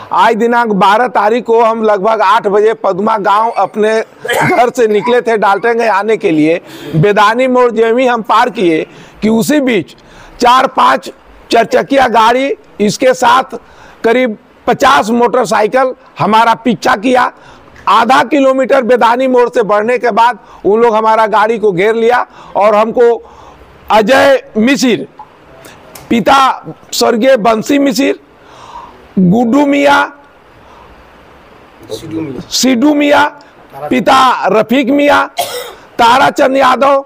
आज दिनांक 12 तारीख को हम लगभग 8 बजे पद्मा गांव अपने घर से निकले थे डाल्टनगंज आने के लिए। बेदानी मोड़ जमी हम पार किए कि उसी बीच 4-5 चरचकिया गाड़ी, इसके साथ करीब 50 मोटरसाइकिल हमारा पीछा किया। आधा किलोमीटर बेदानी मोड़ से बढ़ने के बाद उन लोग हमारा गाड़ी को घेर लिया और हमको अजय मिसिर, पिता स्वर्गीय बंसी मिसिर, गुड्डू मियाँ, सिद्धू मियाँ, पिता रफीक मियाँ, ताराचंद यादव,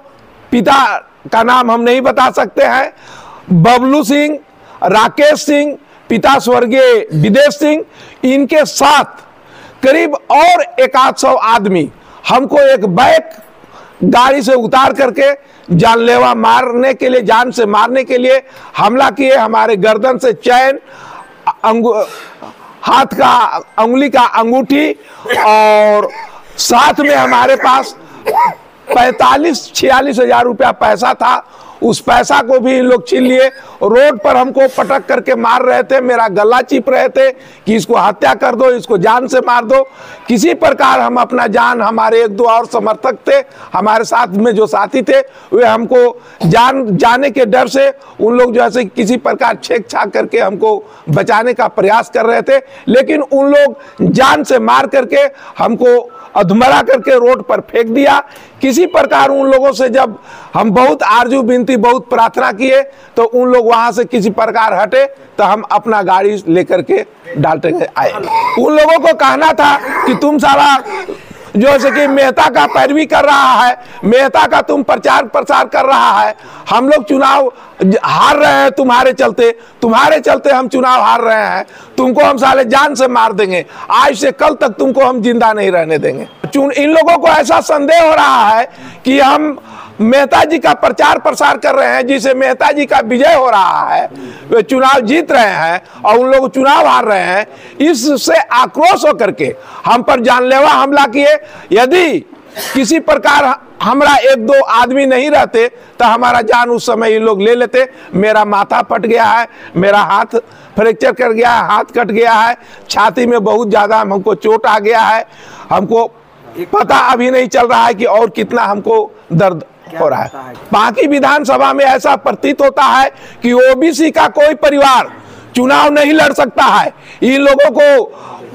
पिता का नाम हम नहीं बता सकते हैं, बबलू सिंह, राकेश सिंह, पिता स्वर्गीय विदेश सिंह, इनके साथ करीब और 100 आदमी हमको एक बैक गाड़ी से उतार करके जानलेवा मारने के लिए, जान से मारने के लिए हमला किए। हमारे गर्दन से चैन, हाथ का अंगुली का अंगूठी और साथ में हमारे पास 45-46 हजार रुपया पैसा था। उस पैसा को भी इन लोग छीन लिए। रोड पर हमको पटक करके मार रहे थे, मेरा गला चिप रहे थे कि इसको हत्या कर दो, इसको जान से मार दो। किसी प्रकार हम अपना जान, हमारे 1-2 और समर्थक थे हमारे साथ में जो साथी थे, वे हमको जान जाने के डर से उन लोग जो है किसी प्रकार छेक छाक करके हमको बचाने का प्रयास कर रहे थे। लेकिन उन लोग जान से मार करके हमको अधमरा करके रोड पर फेंक दिया। किसी प्रकार उन लोगों से जब हम बहुत आरजू विनती, बहुत प्रार्थना किए तो उन लोग वहां से किसी प्रकार हटे, तो हम अपना गाड़ी लेकर के डाल्टनगंज आए। उन लोगों को कहना था कि तुम सारा जो है कि मेहता का पैरवी कर रहा है, मेहता का तुम प्रचार प्रसार कर रहा है। हम लोग चुनाव हार रहे हैं तुम्हारे चलते हम चुनाव हार रहे हैं। तुमको हम साले जान से मार देंगे, आज से कल तक तुमको हम जिंदा नहीं रहने देंगे। इन लोगों को ऐसा संदेह हो रहा है कि हम मेहता जी का प्रचार प्रसार कर रहे हैं, जिसे मेहता जी का विजय हो रहा है, वे चुनाव जीत रहे हैं और उन लोग चुनाव हार रहे हैं। इससे आक्रोश होकर के हम पर जानलेवा हमला किए। यदि किसी प्रकार हमारा 1-2 आदमी नहीं रहते तो हमारा जान उस समय इन लोग ले लेते। मेरा माथा फट गया है, मेरा हाथ फ्रैक्चर कर गया है, हाथ कट गया है, छाती में बहुत ज़्यादा हमको चोट आ गया है। हमको पता अभी नहीं चल रहा है कि और कितना हमको दर्द हो रहा है। बाकी विधानसभा में ऐसा प्रतीत होता है कि ओबीसी का कोई परिवार चुनाव नहीं लड़ सकता है। इन लोगों को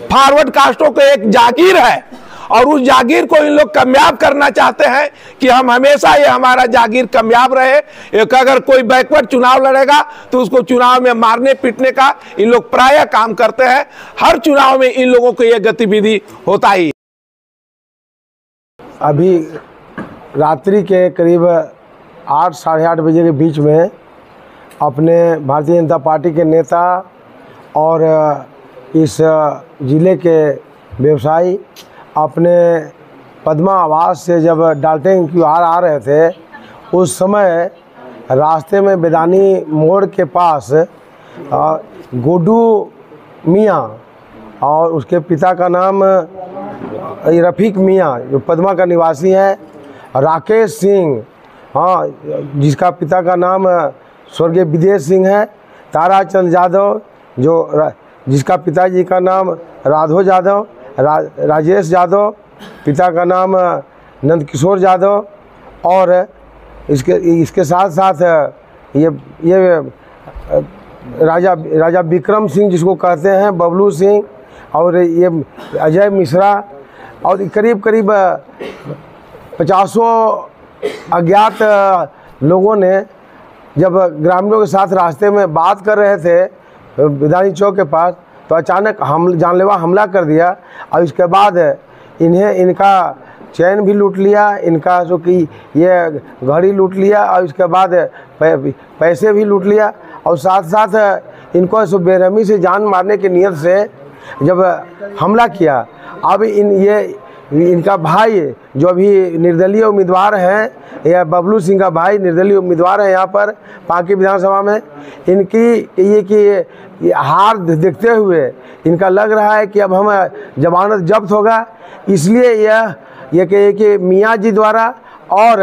फॉरवर्ड कास्टों को एक जागीर है और उस जागीर को इन लोग कामयाब करना चाहते हैं कि हम हमेशा ये हमारा जागीर कामयाब रहे। एक अगर कोई बैकवर्ड चुनाव लड़ेगा तो उसको चुनाव में मारने पीटने का इन लोग प्रायः काम करते हैं। हर चुनाव में इन लोगों को यह गतिविधि होता ही। अभी रात्रि के करीब 8 साढ़े 8 बजे के बीच में अपने भारतीय जनता पार्टी के नेता और इस ज़िले के व्यवसायी अपने पद्मा आवास से जब डाल्टनगंज की ओर आ रहे थे, उस समय रास्ते में बेदानी मोड़ के पास गुड्डू मियाँ और उसके पिता का नाम रफीक मियाँ जो पद्मा का निवासी है, राकेश सिंह, हाँ, जिसका पिता का नाम स्वर्गीय विदेश सिंह है, ताराचंद यादव जिसका पिताजी का नाम राधो यादव, राजेश यादव, पिता का नाम नंदकिशोर यादव, और इसके साथ साथ ये राजा विक्रम सिंह जिसको कहते हैं, बबलू सिंह, और ये अजय मिश्रा, और करीब 50 अज्ञात लोगों ने जब ग्रामीणों के साथ रास्ते में बात कर रहे थे बेदानी चौक के पास, तो अचानक जानलेवा हमला कर दिया और इसके बाद इनका चैन भी लूट लिया, इनका जो कि ये घड़ी लूट लिया और इसके बाद पैसे भी लूट लिया, और साथ साथ इनको ऐसे बेरहमी से जान मारने की नीयत से जब हमला किया। अब इनका भाई जो अभी निर्दलीय उम्मीदवार हैं, या बबलू सिंह का भाई निर्दलीय उम्मीदवार है यहाँ पर पांकी विधानसभा में, इनकी हार देखते हुए इनका लग रहा है कि अब हम जमानत जब्त होगा, इसलिए ये कि मियाँ जी द्वारा और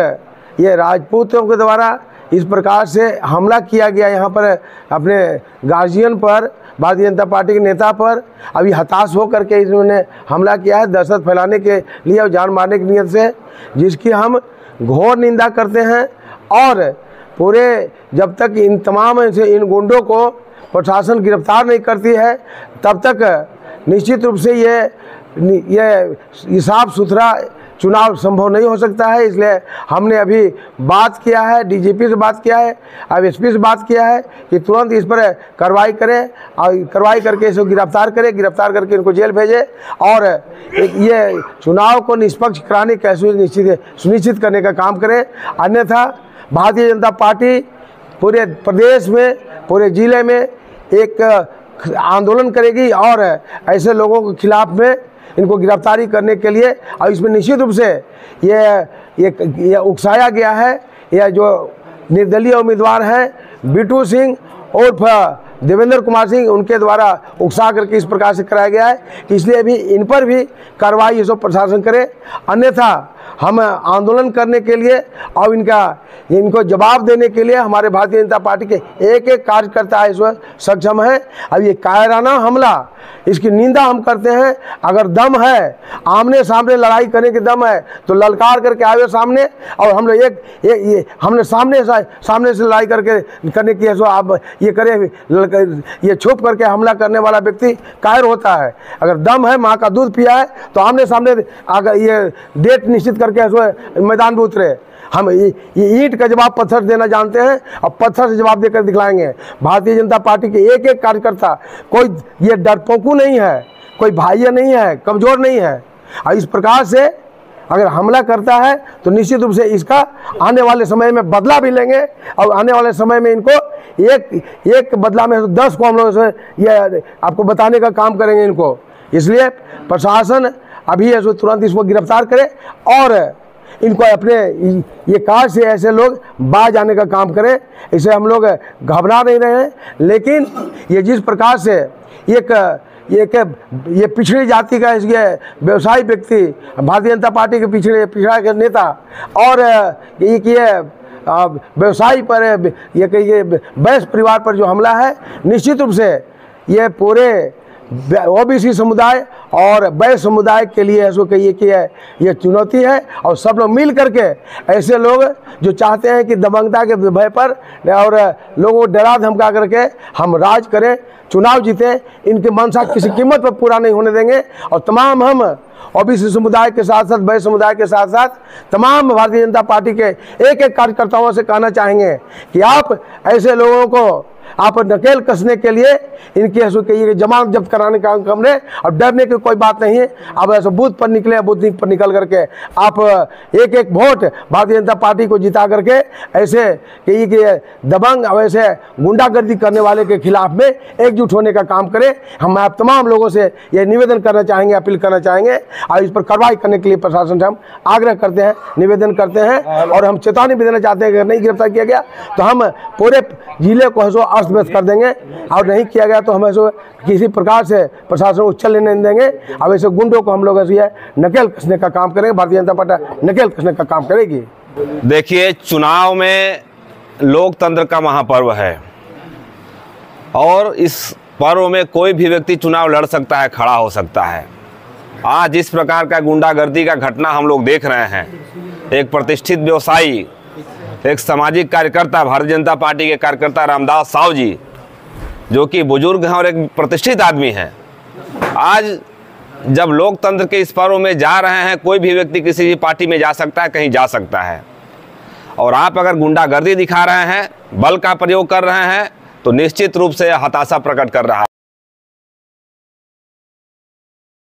ये राजपूतों के द्वारा इस प्रकार से हमला किया गया यहाँ पर अपने गार्जियन पर, भारतीय जनता पार्टी के नेता पर अभी हताश होकर के इन्होंने हमला किया है दहशत फैलाने के लिए और जान मारने की नीयत से, जिसकी हम घोर निंदा करते हैं। और पूरे जब तक इन तमाम इन गुंडों को प्रशासन गिरफ्तार नहीं करती है तब तक निश्चित रूप से ये साफ सुथरा चुनाव संभव नहीं हो सकता है। इसलिए हमने अभी बात किया है, डीजीपी से बात किया है, अब एसपी से बात किया है कि तुरंत इस पर कार्रवाई करें और कार्रवाई करके इसको गिरफ्तार करें, गिरफ्तार करके इनको जेल भेजें और ये चुनाव को निष्पक्ष कराने कैसे सुनिश्चित करने का काम करें। अन्यथा भारतीय जनता पार्टी पूरे प्रदेश में, पूरे ज़िले में एक आंदोलन करेगी और ऐसे लोगों के खिलाफ में इनको गिरफ्तारी करने के लिए, और इसमें निश्चित रूप से ये उकसाया गया है। यह जो निर्दलीय उम्मीदवार हैं बिट्टू सिंह उर्फ देवेंद्र कुमार सिंह, उनके द्वारा उकसा करके इस प्रकार से कराया गया है कि इसलिए भी इन पर भी कार्रवाई ये सब प्रशासन करे। अन्यथा हम आंदोलन करने के लिए और इनको जवाब देने के लिए हमारे भारतीय जनता पार्टी के एक एक कार्यकर्ता इस वक्त सक्षम है। अब ये कायराना हमला, इसकी निंदा हम करते हैं। अगर दम है, आमने सामने लड़ाई करने के दम है तो ललकार करके आवे सामने, और हम लोग हमने सामने से लड़ाई करने की सो आप ये करें, ये छुप करके हमला करने वाला व्यक्ति कायर होता है। अगर दम है, माँ का दूध पिया है तो आमने सामने अगर ये डेट निश्चित करके मैदान में उतरे। हम ये ईंट का जवाब पत्थर देना जानते हैं और पत्थर से जवाब देकर दिखलाएंगे। भारतीय जनता पार्टी के एक एक कार्यकर्ता, कोई ये डरपोकू नहीं है, कोई भाई नहीं है, कमज़ोर नहीं है। और इस प्रकार से अगर हमला करता है तो निश्चित रूप से इसका आने वाले समय में बदला भी लेंगे, और आने वाले समय में इनको एक बदला में 10 को हम लोग ये आपको बताने का काम करेंगे इनको। इसलिए प्रशासन अभी तुरंत इसको गिरफ्तार करे और इनको अपने ये कार से ऐसे लोग बाहर जाने का काम करें। इसे हम लोग घबरा नहीं रहे हैं, लेकिन ये जिस प्रकार से ये पिछड़ी जाति का ये व्यवसायी व्यक्ति, भारतीय जनता पार्टी के पिछड़ा के नेता, और ये व्यवसायी पर ये बैस परिवार पर जो हमला है, निश्चित रूप से ये पूरे ओबीसी समुदाय और बैस समुदाय के लिए ऐसो कहिए कि ये चुनौती है। और सब लोग मिल करके, ऐसे लोग जो चाहते हैं कि दबंगता के भय पर और लोगों को डरा धमका करके हम राज करें, चुनाव जीतें, इनके मनसा किसी कीमत पर पूरा नहीं होने देंगे। और तमाम हम ओबीसी समुदाय के साथ साथ बैस समुदाय के साथ साथ तमाम भारतीय जनता पार्टी के एक एक कार्यकर्ताओं से कहना चाहेंगे कि आप ऐसे लोगों को आप नकेल कसने के लिए इनकी जमानत जब्त कराने का काम करें, और डरने की कोई बात नहीं है। अब ऐसे बूथ पर निकले, बूथ पर निकल करके आप एक एक वोट भारतीय जनता पार्टी को जिता करके ऐसे कि दबंग और ऐसे गुंडागर्दी करने वाले के खिलाफ में एकजुट होने का काम करें। हम आप तमाम लोगों से ये निवेदन करना चाहेंगे, अपील करना चाहेंगे, और इस पर कार्रवाई करने के लिए प्रशासन से हम आग्रह करते हैं, निवेदन करते हैं। और हम चेतावनी भी देना चाहते हैं कि अगर नहीं गिरफ्तार किया गया तो हम पूरे जिले को अस्त व्यस्त कर देंगे, और नहीं किया गया तो हम ऐसे किसी प्रकार से प्रशासन को चलने नहीं देंगे। अब ऐसे गुंडों को हम लोग ऐसे नकेल कसने का काम करेंगे, भारतीय जनता पार्टी नकेल कसने का काम करेगी। देखिए, चुनाव में लोकतंत्र का महापर्व है, और इस पर्व में कोई भी व्यक्ति चुनाव लड़ सकता है, खड़ा हो सकता है। आज इस प्रकार का गुंडागर्दी का घटना हम लोग देख रहे हैं। एक प्रतिष्ठित व्यवसायी, एक सामाजिक कार्यकर्ता, भारतीय जनता पार्टी के कार्यकर्ता रामदास साहू जी, जो कि बुजुर्ग हैं और एक प्रतिष्ठित आदमी हैं, आज जब लोकतंत्र के इस पर्व में जा रहे हैं, कोई भी व्यक्ति किसी भी पार्टी में जा सकता है, कहीं जा सकता है। और आप अगर गुंडागर्दी दिखा रहे हैं, बल का प्रयोग कर रहे हैं, तो निश्चित रूप से हताशा प्रकट कर रहा है।